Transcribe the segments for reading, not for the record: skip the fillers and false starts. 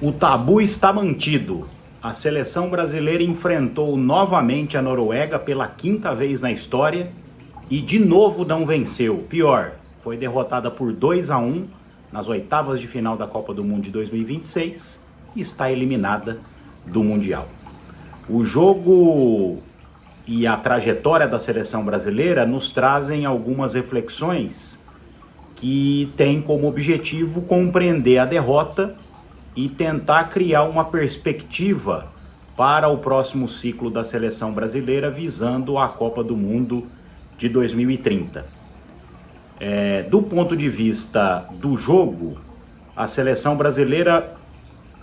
O tabu está mantido. A seleção brasileira enfrentou novamente a Noruega pela quinta vez na história e de novo não venceu. Pior, foi derrotada por 2-1 nas oitavas de final da Copa do Mundo de 2026 e está eliminada do Mundial. O jogo e a trajetória da seleção brasileira nos trazem algumas reflexões que têm como objetivo compreender a derrota e tentar criar uma perspectiva para o próximo ciclo da seleção brasileira visando a Copa do Mundo de 2030. Do ponto de vista do jogo, a seleção brasileira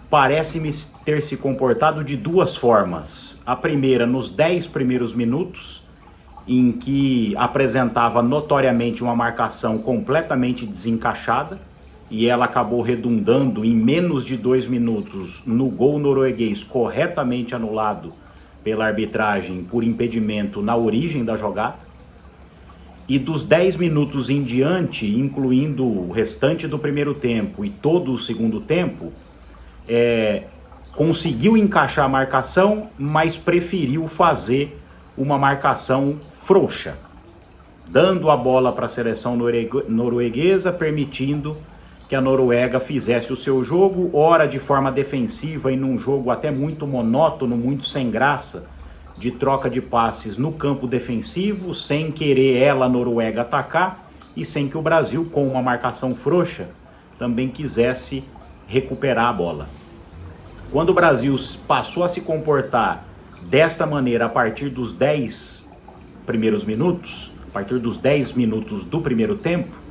parece-me ter se comportado de duas formas. A primeira, nos 10 primeiros minutos, em que apresentava notoriamente uma marcação completamente desencaixada, e ela acabou redundando em menos de 2 minutos no gol norueguês corretamente anulado pela arbitragem por impedimento na origem da jogada. E dos 10 minutos em diante, incluindo o restante do primeiro tempo e todo o segundo tempo, conseguiu encaixar a marcação, mas preferiu fazer uma marcação frouxa, dando a bola para a seleção norueguesa, permitindo que a Noruega fizesse o seu jogo, ora de forma defensiva e num jogo até muito monótono, muito sem graça, de troca de passes no campo defensivo, sem querer a Noruega atacar e sem que o Brasil, com uma marcação frouxa, também quisesse recuperar a bola. Quando o Brasil passou a se comportar desta maneira a partir dos 10 primeiros minutos, a partir dos 10 minutos do primeiro tempo,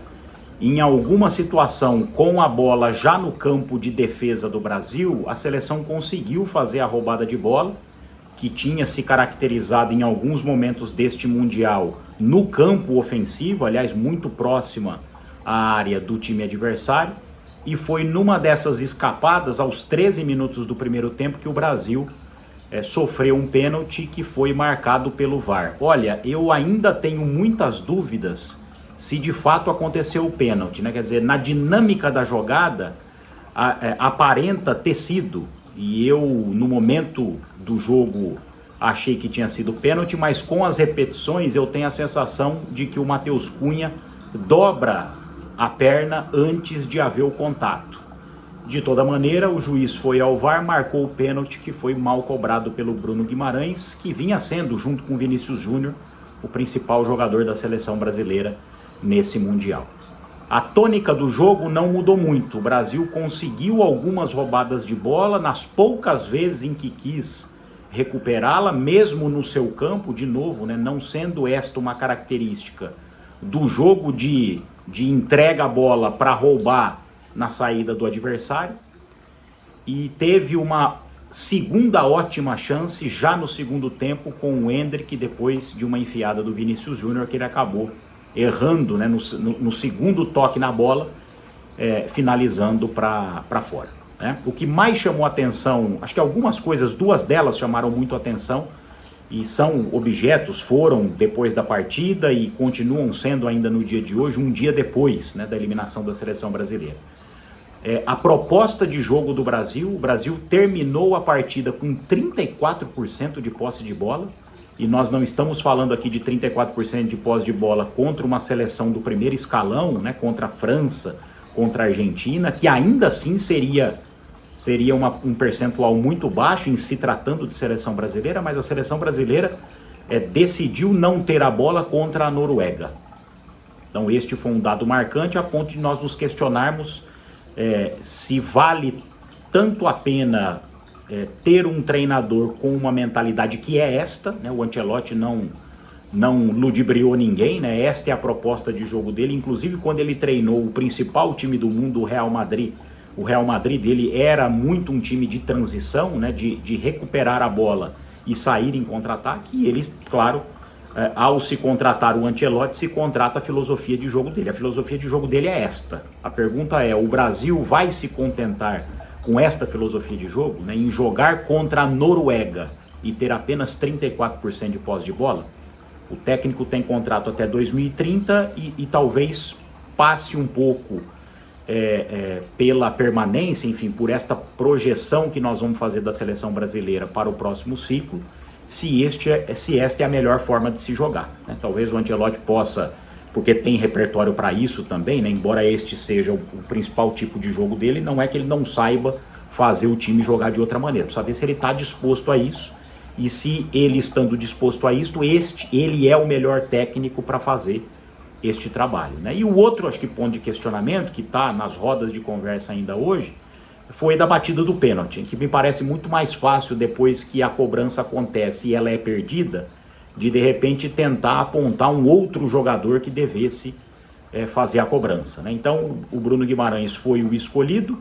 em alguma situação com a bola já no campo de defesa do Brasil, a seleção conseguiu fazer a roubada de bola, que tinha se caracterizado em alguns momentos deste Mundial no campo ofensivo, aliás, muito próxima à área do time adversário, e foi numa dessas escapadas, aos 13 minutos do primeiro tempo, que o Brasil sofreu um pênalti que foi marcado pelo VAR. Olha, eu ainda tenho muitas dúvidas se de fato aconteceu o pênalti, né? Quer dizer, na dinâmica da jogada, aparenta ter sido, e eu no momento do jogo achei que tinha sido pênalti, mas com as repetições eu tenho a sensação de que o Matheus Cunha dobra a perna antes de haver o contato. De toda maneira, o juiz foi ao VAR, marcou o pênalti que foi mal cobrado pelo Bruno Guimarães, que vinha sendo, junto com o Vinícius Júnior, o principal jogador da seleção brasileira nesse Mundial. A tônica do jogo não mudou muito. O Brasil conseguiu algumas roubadas de bola, nas poucas vezes em que quis recuperá-la, mesmo no seu campo, de novo, né, não sendo esta uma característica do jogo de entrega a bola para roubar na saída do adversário. E teve uma segunda ótima chance já no segundo tempo com o Endrick, depois de uma enfiada do Vinícius Júnior que ele acabou errando, né, no segundo toque na bola, finalizando para fora, né? O que mais chamou atenção, acho que algumas coisas, duas delas chamaram muito atenção e são objetos, foram depois da partida e continuam sendo ainda no dia de hoje, um dia depois, né, da eliminação da seleção brasileira. A proposta de jogo do Brasil, o Brasil terminou a partida com 34% de posse de bola, e nós não estamos falando aqui de 34% de posse de bola contra uma seleção do primeiro escalão, né, contra a França, contra a Argentina, que ainda assim seria um percentual muito baixo em se tratando de seleção brasileira, mas a seleção brasileira decidiu não ter a bola contra a Noruega. Então este foi um dado marcante a ponto de nós nos questionarmos se vale tanto a pena ter um treinador com uma mentalidade que é esta, né? O Ancelotti não ludibriou ninguém, né? Esta é a proposta de jogo dele, inclusive quando ele treinou o principal time do mundo, o Real Madrid dele era muito um time de transição, né? de recuperar a bola e sair em contra-ataque, e ele, claro, ao se contratar o Ancelotti, se contrata a filosofia de jogo dele. A filosofia de jogo dele é esta. A pergunta é, o Brasil vai se contentar com esta filosofia de jogo, né, em jogar contra a Noruega e ter apenas 34% de posse de bola? O técnico tem contrato até 2030 e talvez passe um pouco pela permanência, enfim, por esta projeção que nós vamos fazer da seleção brasileira para o próximo ciclo, se esta é a melhor forma de se jogar, né? Talvez o Ancelotti possa, porque tem repertório para isso também, né? Embora este seja o principal tipo de jogo dele, não é que ele não saiba fazer o time jogar de outra maneira. Precisa ver se ele está disposto a isso, e se ele estando disposto a isso, ele é o melhor técnico para fazer este trabalho, né? E o outro, acho que ponto de questionamento, que está nas rodas de conversa ainda hoje, foi da batida do pênalti, que me parece muito mais fácil depois que a cobrança acontece e ela é perdida, de repente tentar apontar um outro jogador que devesse fazer a cobrança, né? Então o Bruno Guimarães foi o escolhido,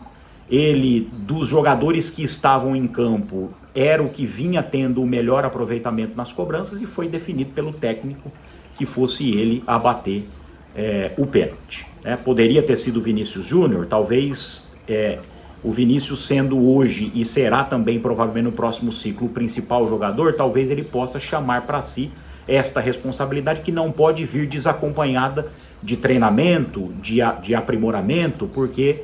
ele, dos jogadores que estavam em campo, era o que vinha tendo o melhor aproveitamento nas cobranças, e foi definido pelo técnico que fosse ele a bater o pênalti, né? Poderia ter sido o Vinícius Júnior, talvez o Vinícius sendo hoje, e será também provavelmente no próximo ciclo, o principal jogador, talvez ele possa chamar para si esta responsabilidade, que não pode vir desacompanhada de treinamento, de aprimoramento, porque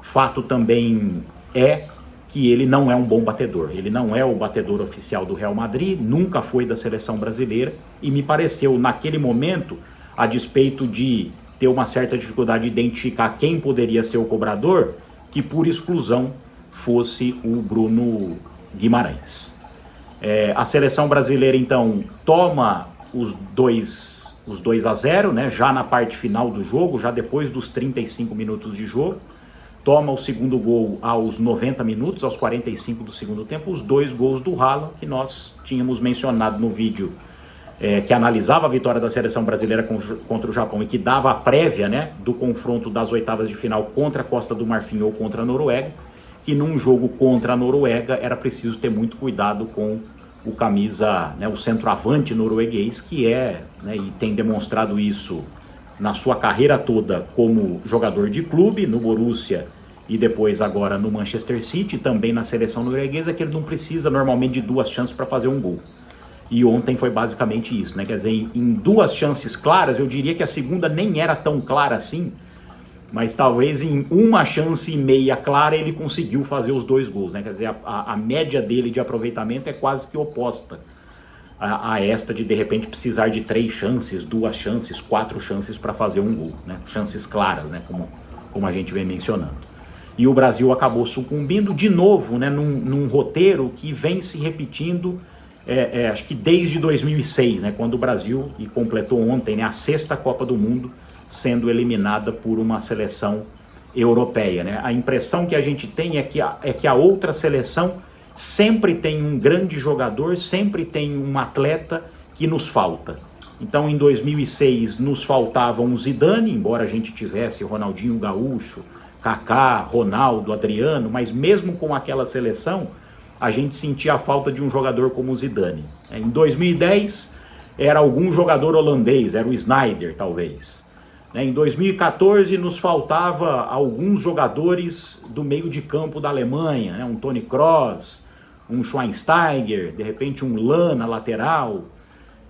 fato também é que ele não é um bom batedor. Ele não é o batedor oficial do Real Madrid, nunca foi da seleção brasileira, e me pareceu naquele momento, a despeito de ter uma certa dificuldade de identificar quem poderia ser o cobrador, que por exclusão fosse o Bruno Guimarães. A seleção brasileira então toma os 2-0, né, já na parte final do jogo, já depois dos 35 minutos de jogo. Toma o segundo gol aos 90 minutos, aos 45 do segundo tempo, os 2 gols do Haaland, que nós tínhamos mencionado no vídeo que analisava a vitória da seleção brasileira contra o Japão e que dava a prévia, né, do confronto das oitavas de final contra a Costa do Marfim ou contra a Noruega, que num jogo contra a Noruega era preciso ter muito cuidado com o camisa, né, o centroavante norueguês, que né, e tem demonstrado isso na sua carreira toda como jogador de clube, no Borussia e depois agora no Manchester City, também na seleção norueguesa, que ele não precisa normalmente de 2 chances para fazer um gol. E ontem foi basicamente isso, né? Quer dizer, em 2 chances claras, eu diria que a segunda nem era tão clara assim, mas talvez em 1 chance e meia clara ele conseguiu fazer os 2 gols, né? Quer dizer, a média dele de aproveitamento é quase que oposta a esta de repente precisar de 3 chances, 2 chances, 4 chances para fazer um gol, né? Chances claras, né? Como a gente vem mencionando. E o Brasil acabou sucumbindo de novo, né? Num roteiro que vem se repetindo, acho que desde 2006, né? Quando o Brasil completou ontem, né, a 6ª Copa do Mundo, sendo eliminada por uma seleção europeia, né? A impressão que a gente tem é que a outra seleção sempre tem um grande jogador, sempre tem um atleta que nos falta. Então em 2006 nos faltava um Zidane, embora a gente tivesse Ronaldinho Gaúcho, Kaká, Ronaldo, Adriano, mas mesmo com aquela seleção a gente sentia a falta de um jogador como o Zidane. Em 2010 era algum jogador holandês, era o Sneijder talvez. Em 2014 nos faltava alguns jogadores do meio de campo da Alemanha, né? Um Toni Kroos, um Schweinsteiger, de repente um Lan na lateral.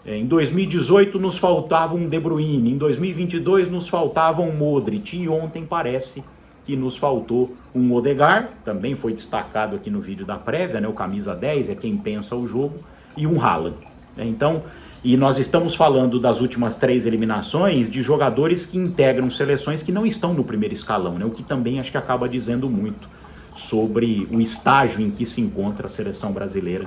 Em 2018 nos faltava um De Bruyne, em 2022 nos faltava um Modric, e ontem parece que nos faltou um Odegaard, também foi destacado aqui no vídeo da prévia, né? O camisa 10 é quem pensa o jogo, e um Haaland. Então, e nós estamos falando das últimas 3 eliminações de jogadores que integram seleções que não estão no primeiro escalão, né? O que também acho que acaba dizendo muito sobre o estágio em que se encontra a seleção brasileira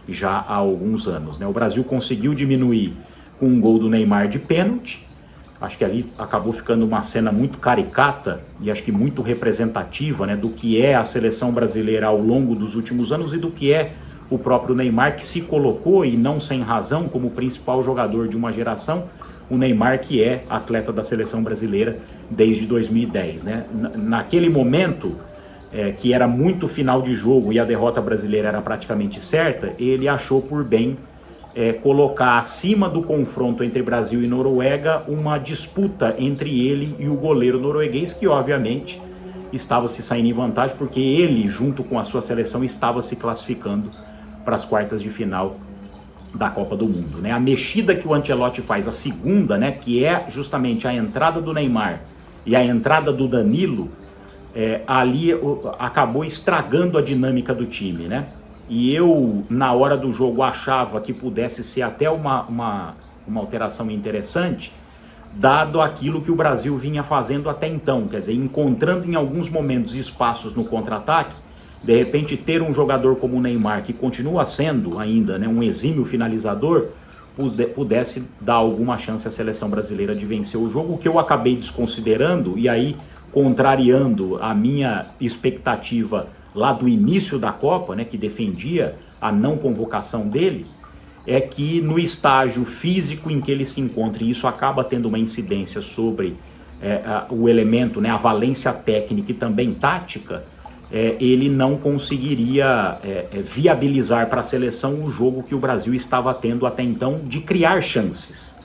já há alguns anos, né? O Brasil conseguiu diminuir com um gol do Neymar de pênalti. Acho que ali acabou ficando uma cena muito caricata e acho que muito representativa, né, do que é a seleção brasileira ao longo dos últimos anos e do que é o próprio Neymar, que se colocou, e não sem razão, como o principal jogador de uma geração. O Neymar, que é atleta da seleção brasileira desde 2010, né? Naquele momento, que era muito final de jogo e a derrota brasileira era praticamente certa, ele achou por bem colocar acima do confronto entre Brasil e Noruega uma disputa entre ele e o goleiro norueguês, que obviamente estava se saindo em vantagem, porque ele, junto com a sua seleção, estava se classificando para as quartas de final da Copa do Mundo, né? A mexida que o Ancelotti faz, a segunda, né, que é justamente a entrada do Neymar e a entrada do Danilo, ali acabou estragando a dinâmica do time, né? E eu, na hora do jogo, achava que pudesse ser até uma alteração interessante, dado aquilo que o Brasil vinha fazendo até então, quer dizer, encontrando em alguns momentos espaços no contra-ataque, de repente ter um jogador como o Neymar, que continua sendo ainda, né, um exímio finalizador, pudesse dar alguma chance à seleção brasileira de vencer o jogo, o que eu acabei desconsiderando, e aí contrariando a minha expectativa lá do início da Copa, né, que defendia a não convocação dele, é que no estágio físico em que ele se encontra, e isso acaba tendo uma incidência sobre o elemento, né, a valência técnica e também tática, ele não conseguiria viabilizar para a seleção o jogo que o Brasil estava tendo até então de criar chances.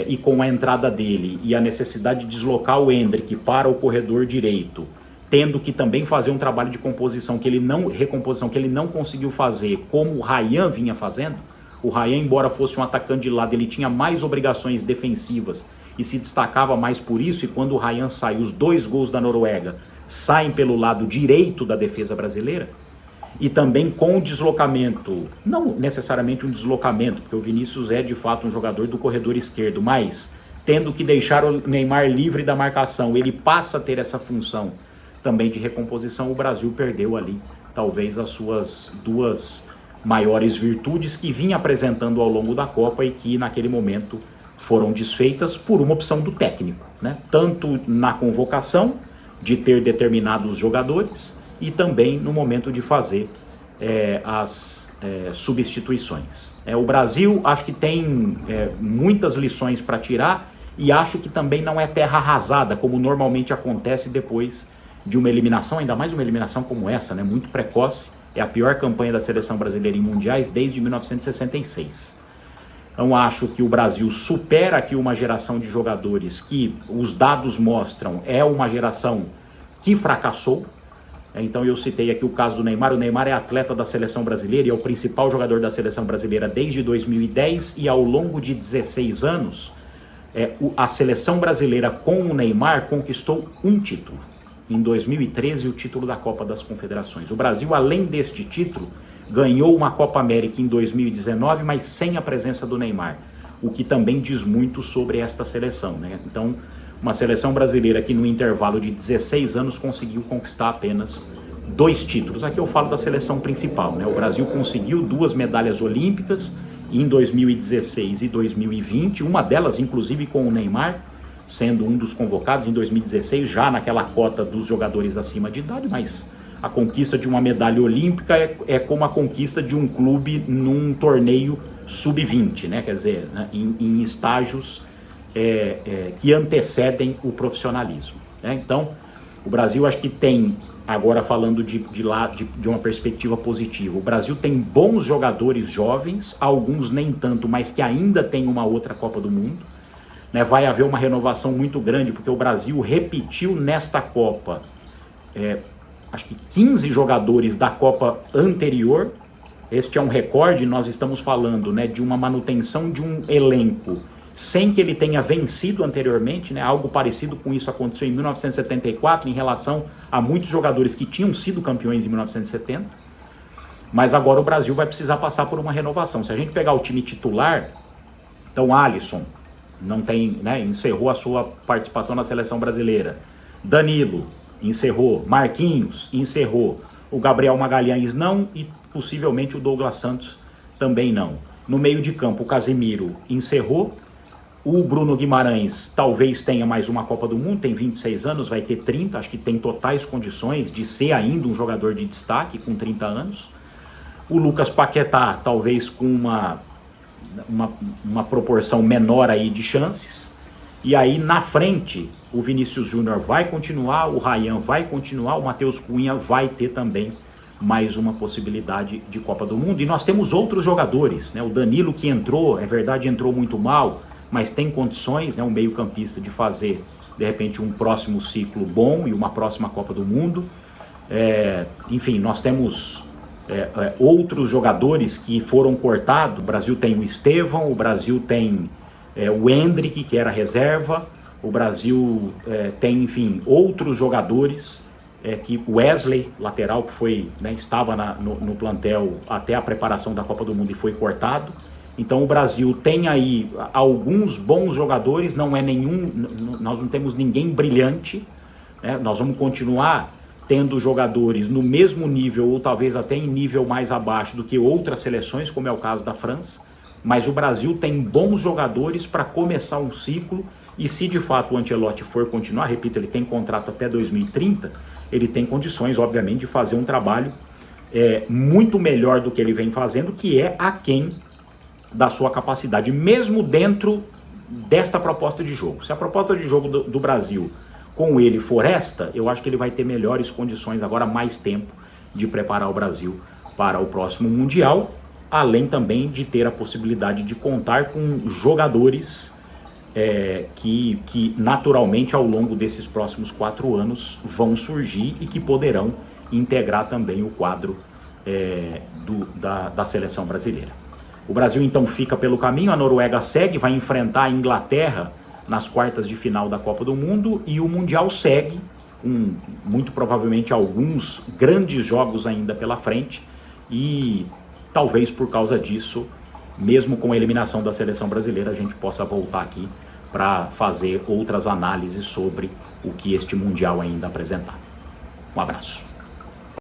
E com a entrada dele e a necessidade de deslocar o Endrick para o corredor direito, tendo que também fazer um trabalho de recomposição que ele não conseguiu fazer, como o Rayan vinha fazendo. O Rayan, embora fosse um atacante de lado, ele tinha mais obrigações defensivas e se destacava mais por isso, e quando o Rayan sai, os 2 gols da Noruega saem pelo lado direito da defesa brasileira, e também com o deslocamento, não necessariamente um deslocamento, porque o Vinícius é de fato um jogador do corredor esquerdo, mas tendo que deixar o Neymar livre da marcação, ele passa a ter essa função também de recomposição. O Brasil perdeu ali talvez as suas 2 maiores virtudes que vinha apresentando ao longo da Copa e que naquele momento foram desfeitas por uma opção do técnico, né? Tanto na convocação, de ter determinados jogadores, e também no momento de fazer as substituições. O Brasil acho que tem muitas lições para tirar, e acho que também não é terra arrasada, como normalmente acontece depois de uma eliminação, ainda mais uma eliminação como essa, né, muito precoce. É a pior campanha da seleção brasileira em mundiais desde 1966. Então acho que o Brasil supera aqui uma geração de jogadores que os dados mostram é uma geração que fracassou. Então eu citei aqui o caso do Neymar. O Neymar é atleta da seleção brasileira e é o principal jogador da seleção brasileira desde 2010, e ao longo de 16 anos a seleção brasileira com o Neymar conquistou um título. Em 2013, o título da Copa das Confederações. O Brasil, além deste título, ganhou uma Copa América em 2019, mas sem a presença do Neymar, o que também diz muito sobre esta seleção, né? Então, uma seleção brasileira que no intervalo de 16 anos conseguiu conquistar apenas 2 títulos. Aqui eu falo da seleção principal, né? O Brasil conseguiu 2 medalhas olímpicas em 2016 e 2020, uma delas inclusive com o Neymar sendo um dos convocados em 2016, já naquela cota dos jogadores acima de idade, mas a conquista de uma medalha olímpica é como a conquista de um clube num torneio sub-20, né? Quer dizer, né? Em estágios que antecedem o profissionalismo, né? Então, o Brasil acho que tem, agora falando de uma perspectiva positiva, o Brasil tem bons jogadores jovens, alguns nem tanto, mas que ainda tem uma outra Copa do Mundo. Vai haver uma renovação muito grande, porque o Brasil repetiu nesta Copa, acho que 15 jogadores da Copa anterior. Este é um recorde. Nós estamos falando, né, de uma manutenção de um elenco sem que ele tenha vencido anteriormente, né? Algo parecido com isso aconteceu em 1974, em relação a muitos jogadores que tinham sido campeões em 1970. Mas agora o Brasil vai precisar passar por uma renovação. Se a gente pegar o time titular, então Alisson não tem, né, encerrou a sua participação na seleção brasileira. Danilo encerrou, Marquinhos encerrou, o Gabriel Magalhães não, e possivelmente o Douglas Santos também não. No meio de campo, o Casemiro encerrou, o Bruno Guimarães talvez tenha mais uma Copa do Mundo, tem 26 anos, vai ter 30, acho que tem totais condições de ser ainda um jogador de destaque com 30 anos. O Lucas Paquetá talvez com uma proporção menor aí de chances, e aí na frente o Vinícius Júnior vai continuar, o Rayan vai continuar, o Matheus Cunha vai ter também mais uma possibilidade de Copa do Mundo. E nós temos outros jogadores, né? O Danilo, que entrou, é verdade, entrou muito mal, mas tem condições, né, um meio campista, de fazer de repente um próximo ciclo bom e uma próxima Copa do Mundo. Enfim, nós temos outros jogadores que foram cortados. O Brasil tem o Estevão, o Brasil tem o Endrick, que era reserva, o Brasil tem, enfim, outros jogadores que o Wesley, lateral, que foi, né, estava no plantel até a preparação da Copa do Mundo e foi cortado. Então o Brasil tem aí alguns bons jogadores, não é nenhum, nós não temos ninguém brilhante, né? Nós vamos continuar tendo jogadores no mesmo nível ou talvez até em nível mais abaixo do que outras seleções, como é o caso da França, mas o Brasil tem bons jogadores para começar um ciclo e se de fato o Ancelotti for continuar, repito, ele tem contrato até 2030, ele tem condições, obviamente, de fazer um trabalho muito melhor do que ele vem fazendo, que é aquém da sua capacidade, mesmo dentro desta proposta de jogo. Se a proposta de jogo do Brasil com ele for esta, eu acho que ele vai ter melhores condições, agora mais tempo, de preparar o Brasil para o próximo Mundial, além também de ter a possibilidade de contar com jogadores que naturalmente ao longo desses próximos 4 anos vão surgir e que poderão integrar também o quadro da seleção brasileira. O Brasil então fica pelo caminho, a Noruega segue, vai enfrentar a Inglaterra nas quartas de final da Copa do Mundo e o Mundial segue, com muito provavelmente alguns grandes jogos ainda pela frente e talvez por causa disso, mesmo com a eliminação da seleção brasileira, a gente possa voltar aqui para fazer outras análises sobre o que este Mundial ainda apresentar. Um abraço.